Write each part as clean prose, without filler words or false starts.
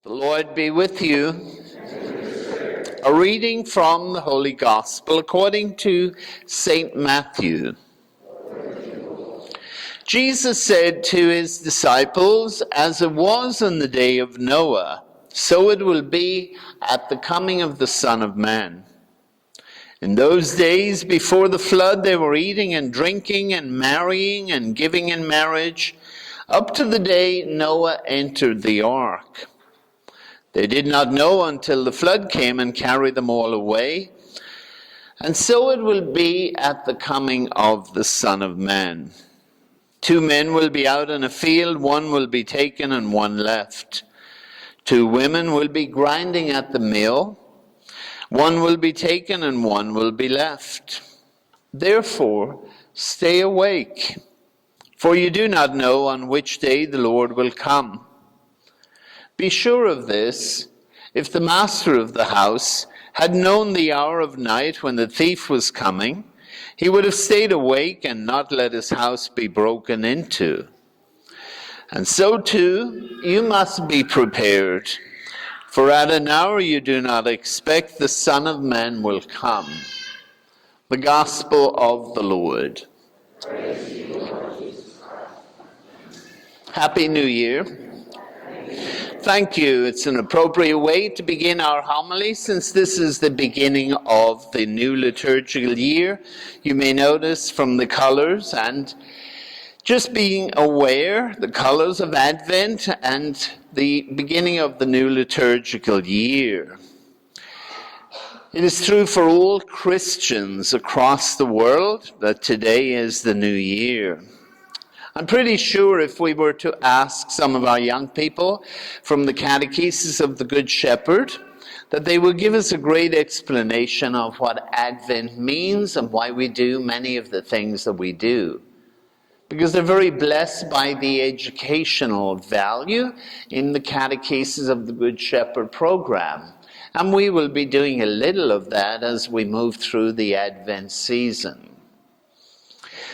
The Lord be with you. A reading from the Holy Gospel according to St. Matthew. Jesus said to his disciples, "As it was in the day of Noah, so it will be at the coming of the Son of Man. In those days before the flood, they were eating and drinking and marrying and giving in marriage, up to the day Noah entered the ark. They did not know until the flood came and carried them all away. And so it will be at the coming of the Son of Man. 2 men will be out in a field, one will be taken and one left. 2 women will be grinding at the mill, one will be taken and one will be left. Therefore, stay awake, for you do not know on which day the Lord will come. Be sure of this, if the master of the house had known the hour of night when the thief was coming, he would have stayed awake and not let his house be broken into. And so too, you must be prepared, for at an hour you do not expect the Son of Man will come." The Gospel of the Lord. Praise you, Lord Jesus Christ. Happy New Year. Thank you. It's an appropriate way to begin our homily since this is the beginning of the new liturgical year. You may notice from the colors and just being aware, the colors of Advent and the beginning of the new liturgical year. It is true for all Christians across the world that today is the new year. I'm pretty sure if we were to ask some of our young people from the Catechesis of the Good Shepherd, that they will give us a great explanation of what Advent means and why we do many of the things that we do. Because they're very blessed by the educational value in the Catechesis of the Good Shepherd program. And we will be doing a little of that as we move through the Advent season.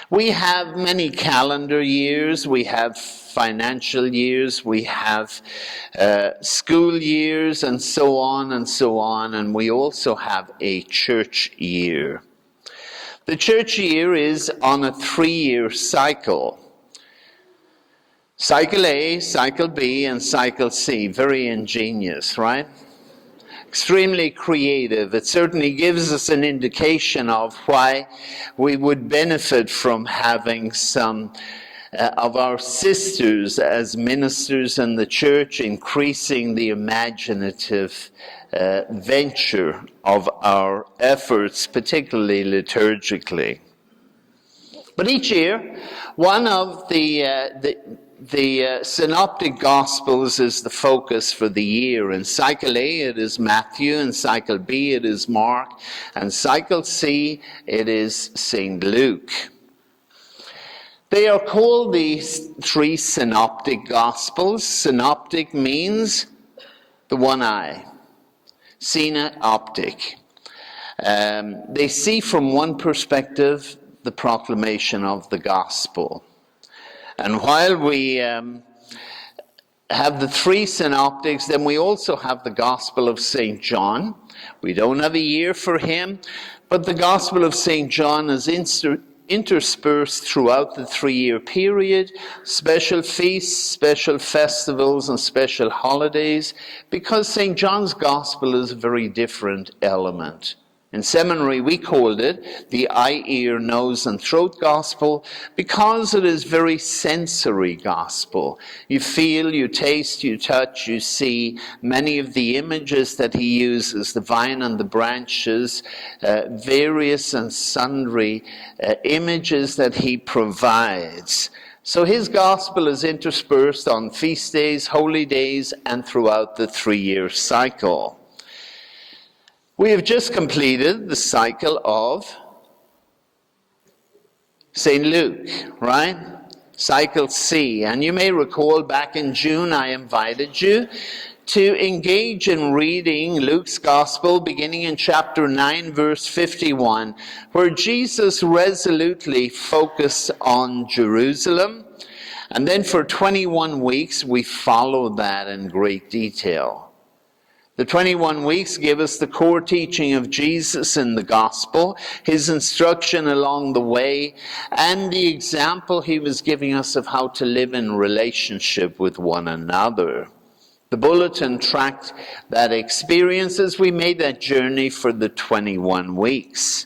We have many calendar years, we have financial years, we have school years, and so on, and we also have a church year. The church year is on a 3-year cycle. Cycle A, Cycle B, and Cycle C. Very ingenious, right? Extremely creative. It certainly gives us an indication of why we would benefit from having some of our sisters as ministers in the church, increasing the imaginative venture of our efforts, particularly liturgically. But each year, one of the Synoptic Gospels is the focus for the year. In Cycle A, it is Matthew. In Cycle B, it is Mark. And Cycle C, it is St. Luke. They are called the 3 Synoptic Gospels. Synoptic means the one eye. Synoptic. They see from one perspective the proclamation of the Gospel. And while we have the 3 synoptics, then we also have the Gospel of St. John. We don't have a year for him, but the Gospel of St. John is interspersed throughout the 3-year period, special feasts, special festivals, and special holidays, because St. John's Gospel is a very different element. In seminary, we called it the eye, ear, nose, and throat gospel because it is very sensory gospel. You feel, you taste, you touch, you see many of the images that he uses, the vine and the branches, various and sundry images that he provides. So his gospel is interspersed on feast days, holy days, and throughout the 3-year cycle. We have just completed the cycle of St. Luke, right? Cycle C. And you may recall back in June I invited you to engage in reading Luke's Gospel beginning in chapter 9, verse 51, where Jesus resolutely focused on Jerusalem And then for 21 weeks, we followed that in great detail. The 21 weeks give us the core teaching of Jesus in the gospel, his instruction along the way, and the example he was giving us of how to live in relationship with one another. The bulletin tracked that experience as we made that journey for the 21 weeks.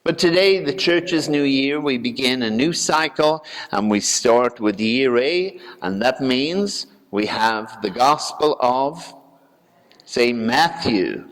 But today, the church's new year, we begin a new cycle, and we start with year A, and that means we have the Gospel of St. Matthew.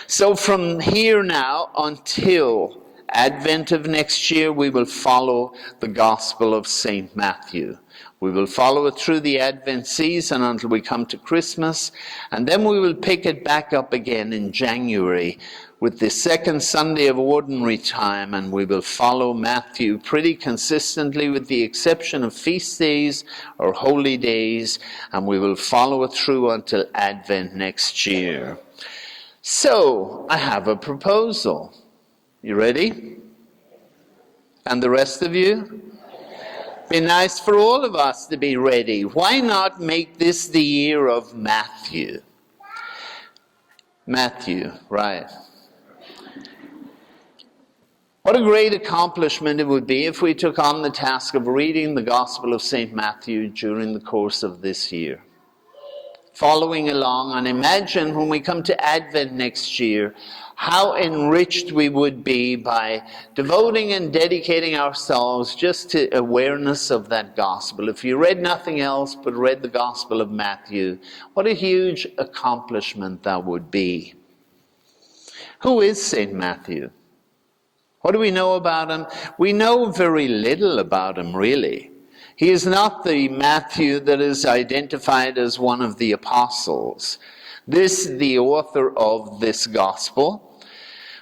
So from here now until Advent of next year, we will follow the Gospel of St. Matthew. We will follow it through the Advent season until we come to Christmas, and then we will pick it back up again in January with the second Sunday of Ordinary Time, and we will follow Matthew pretty consistently with the exception of feast days or holy days, and we will follow it through until Advent next year. So, I have a proposal. You ready? And the rest of you? Be nice for all of us to be ready. Why not make this the year of Matthew? Matthew, right. What a great accomplishment it would be if we took on the task of reading the Gospel of St. Matthew during the course of this year. Following along, and imagine when we come to Advent next year, how enriched we would be by devoting and dedicating ourselves just to awareness of that Gospel. If you read nothing else but read the Gospel of Matthew, what a huge accomplishment that would be. Who is St. Matthew? What do we know about him? We know very little about him, really. He is not the Matthew that is identified as one of the apostles. This, the author of this gospel,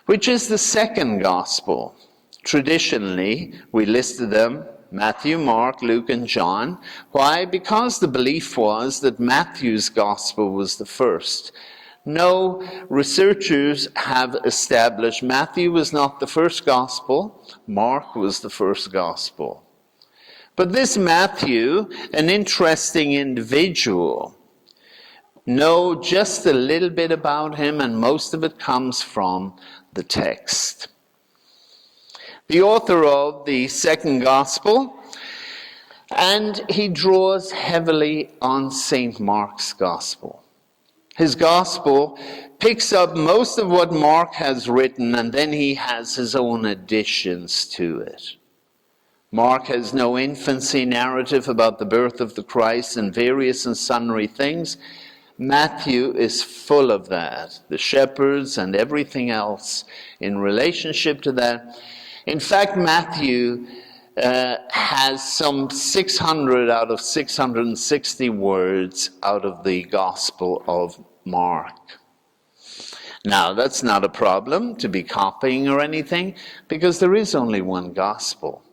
which is the second gospel. Traditionally, we listed them, Matthew, Mark, Luke, and John. Why? Because the belief was that Matthew's gospel was the first. No, researchers have established Matthew was not the first gospel, Mark was the first gospel. But this Matthew, an interesting individual, know just a little bit about him, and most of it comes from the text. The author of the second gospel, and he draws heavily on St. Mark's gospel. His gospel picks up most of what Mark has written, and then he has his own additions to it. Mark has no infancy narrative about the birth of the Christ and various and sundry things. Matthew is full of that, the shepherds and everything else in relationship to that. In fact, Matthew has some 600 out of 660 words out of the Gospel of Mark. Now, that's not a problem to be copying or anything, because there is only one Gospel.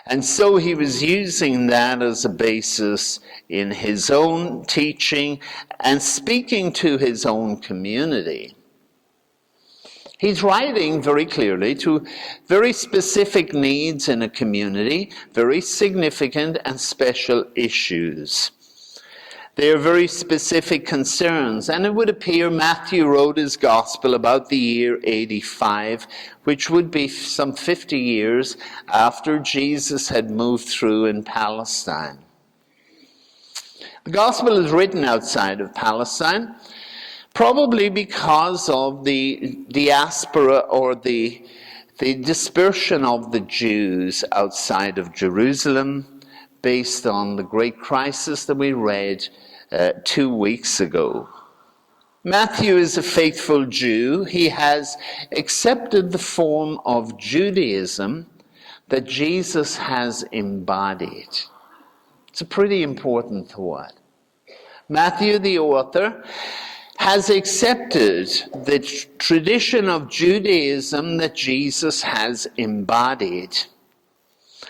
And so he was using that as a basis in his own teaching and speaking to his own community. He's writing very clearly to very specific needs in a community, very significant and special issues. They are very specific concerns, and it would appear Matthew wrote his gospel about the year 85, which would be some 50 years after Jesus had moved through in Palestine. The gospel is written outside of Palestine, probably because of the diaspora or the dispersion of the Jews outside of Jerusalem, based on the great crisis that we read 2 weeks ago. Matthew is a faithful Jew. He has accepted the form of Judaism that Jesus has embodied. It's a pretty important thought. Matthew, the author, has accepted the tradition of Judaism that Jesus has embodied.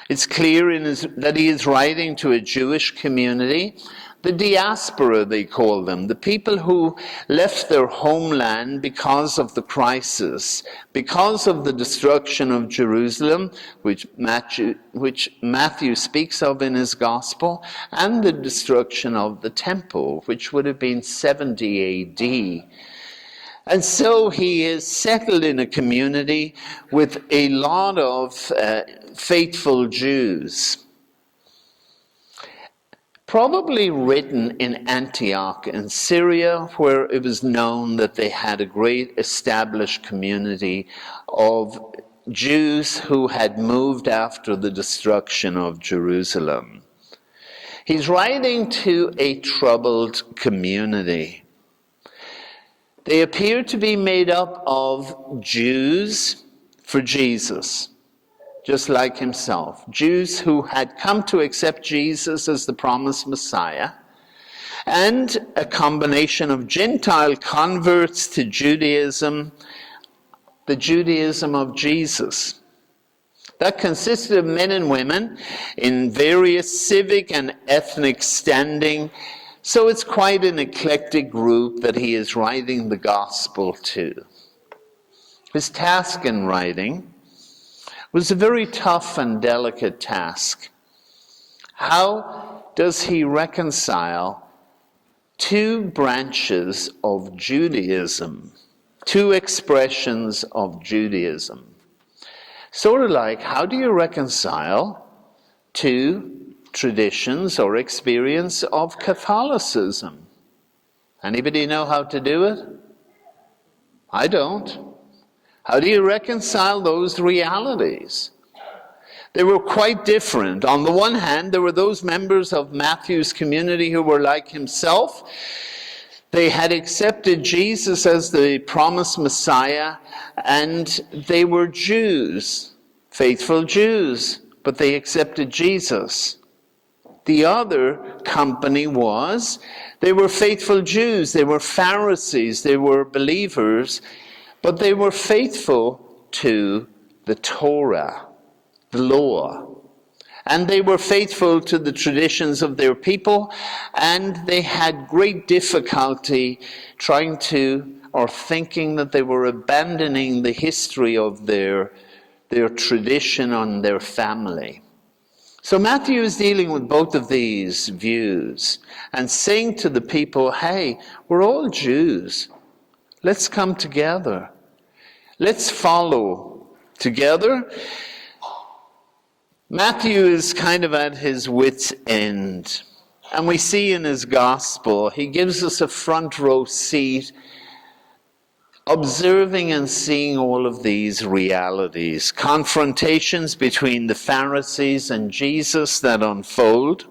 It's clear that he is writing to a Jewish community The diaspora, they call them, the people who left their homeland because of the crisis, because of the destruction of Jerusalem, which Matthew speaks of in his gospel, and the destruction of the temple, which would have been 70 AD. And so he is settled in a community with a lot of faithful Jews. Probably written in Antioch in Syria, where it was known that they had a great established community of Jews who had moved after the destruction of Jerusalem. He's writing to a troubled community. They appear to be made up of Jews for Jesus, just like himself. Jews who had come to accept Jesus as the promised Messiah, and a combination of Gentile converts to Judaism, the Judaism of Jesus. That consisted of men and women in various civic and ethnic standing. So it's quite an eclectic group that he is writing the gospel to. His task in writing was a very tough and delicate task. How does he reconcile two branches of Judaism, two expressions of Judaism? Sort of like, how do you reconcile two traditions or experience of Catholicism? Anybody know how to do it? I don't. How do you reconcile those realities? They were quite different. On the one hand, there were those members of Matthew's community who were like himself. They had accepted Jesus as the promised Messiah, and they were Jews, faithful Jews, but they accepted Jesus. The other company was, they were faithful Jews, they were Pharisees, they were believers, but they were faithful to the Torah, the law. And they were faithful to the traditions of their people, and they had great difficulty trying to, or thinking that they were abandoning the history of their tradition and their family. So Matthew is dealing with both of these views and saying to the people, hey, we're all Jews. Let's come together. Let's follow together. Matthew is kind of at his wit's end. And we see in his gospel, he gives us a front row seat, observing and seeing all of these realities. Confrontations between the Pharisees and Jesus that unfold.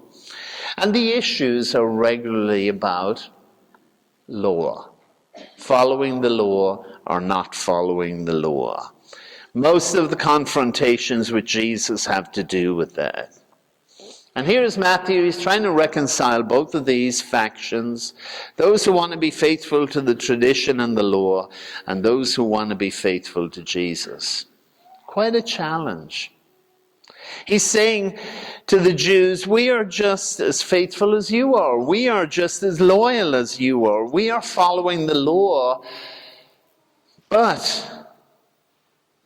And the issues are regularly about law. Following the law or not following the law. Most of the confrontations with Jesus have to do with that. And here's Matthew, he's trying to reconcile both of these factions, those who want to be faithful to the tradition and the law, and those who want to be faithful to Jesus. Quite a challenge. He's saying to the Jews, we are just as faithful as you are. We are just as loyal as you are. We are following the law. But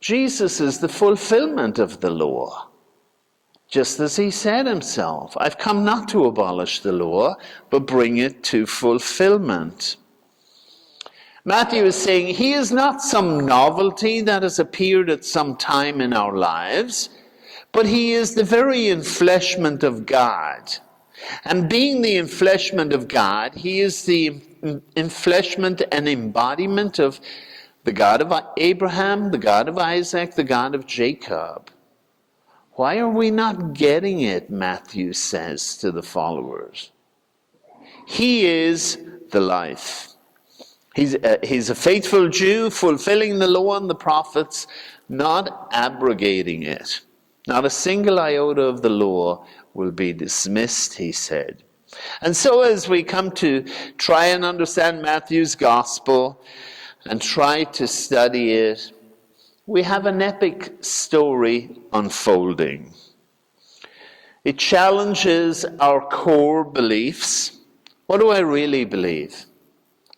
Jesus is the fulfillment of the law. Just as he said himself, I've come not to abolish the law, but bring it to fulfillment. Matthew is saying he is not some novelty that has appeared at some time in our lives, but he is the very enfleshment of God. And being the enfleshment of God, he is the enfleshment and embodiment of the God of Abraham, the God of Isaac, the God of Jacob. Why are we not getting it, Matthew says to the followers? He is the life. He's a faithful Jew, fulfilling the law and the prophets, not abrogating it. Not a single iota of the law will be dismissed, he said. And so as we come to try and understand Matthew's gospel and try to study it, we have an epic story unfolding. It challenges our core beliefs What do I really believe?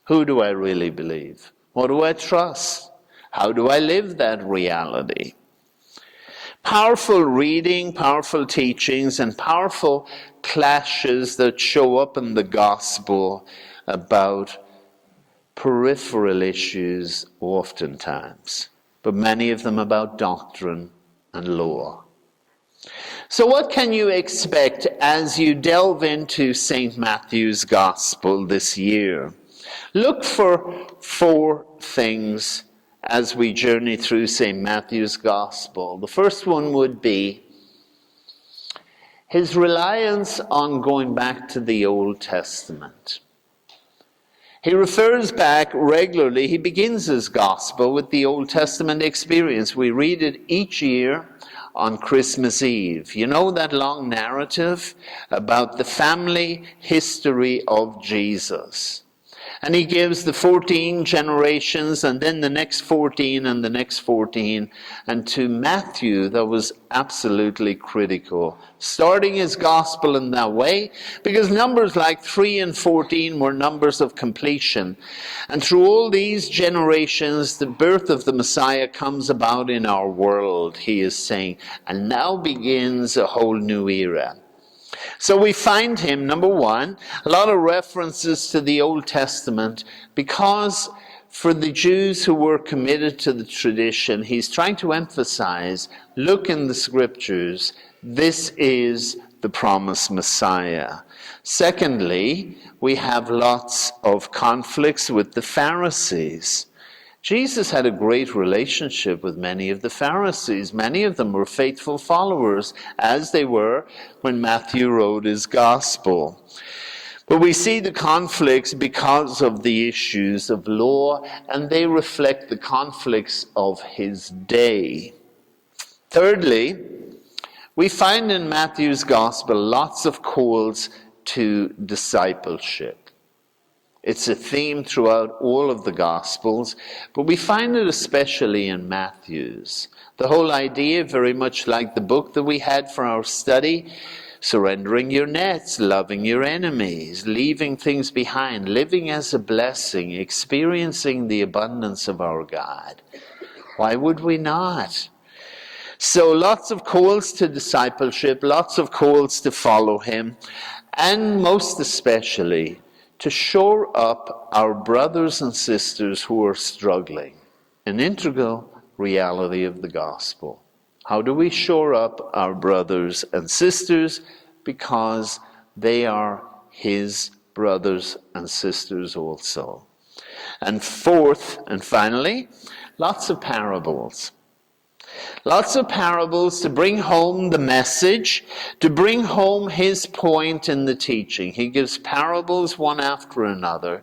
Who do I really believe? What do I trust? How do I live that reality? Powerful reading, powerful teachings, and powerful clashes that show up in the gospel about peripheral issues oftentimes, but many of them about doctrine and law. So what can you expect as you delve into St. Matthew's Gospel this year? Look for 4 things as we journey through St. Matthew's Gospel. The first one would be his reliance on going back to the Old Testament. He refers back regularly. He begins his Gospel with the Old Testament experience. We read it each year on Christmas Eve. You know that long narrative about the family history of Jesus. And he gives the 14 generations and then the next 14 and the next 14. And to Matthew, that was absolutely critical, starting his gospel in that way, because numbers like 3 and 14 were numbers of completion. And through all these generations, the birth of the Messiah comes about in our world, he is saying. And now begins a whole new era. So we find him, number one, a lot of references to the Old Testament, because for the Jews who were committed to the tradition, he's trying to emphasize, look in the scriptures, this is the promised Messiah. Secondly, we have lots of conflicts with the Pharisees. Jesus had a great relationship with many of the Pharisees. Many of them were faithful followers, as they were when Matthew wrote his gospel. But we see the conflicts because of the issues of law, and they reflect the conflicts of his day. Thirdly, we find in Matthew's gospel lots of calls to discipleship. It's a theme throughout all of the Gospels, but we find it especially in Matthew's. The whole idea, very much like the book that we had for our study, surrendering your nets, loving your enemies, leaving things behind, living as a blessing, experiencing the abundance of our God. Why would we not? So lots of calls to discipleship, lots of calls to follow him, and most especially to shore up our brothers and sisters who are struggling. An integral reality of the gospel. How do we shore up our brothers and sisters? Because they are his brothers and sisters also. And fourth and finally, lots of parables. Lots of parables to bring home the message, to bring home his point in the teaching. He gives parables one after another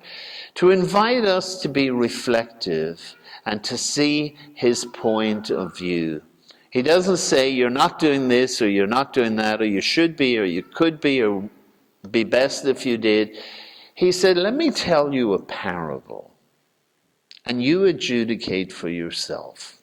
to invite us to be reflective and to see his point of view. He doesn't say you're not doing this or you're not doing that or you should be or you could be or be best if you did. He said, let me tell you a parable and you adjudicate for yourself.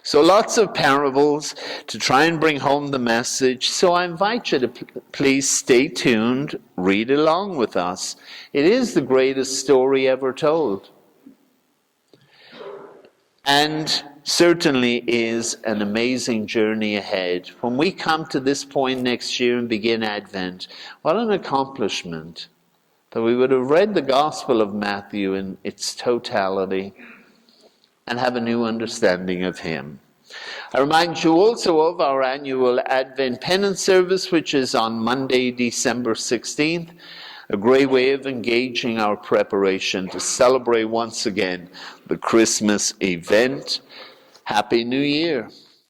So lots of parables to try and bring home the message. So I invite you to please stay tuned, read along with us. It is the greatest story ever told. And certainly is an amazing journey ahead. When we come to this point next year and begin Advent, what an accomplishment that we would have read the Gospel of Matthew in its totality and have a new understanding of him. I remind you also of our annual Advent Penance Service, which is on Monday, December 16th, a great way of engaging our preparation to celebrate once again the Christmas event. Happy New Year.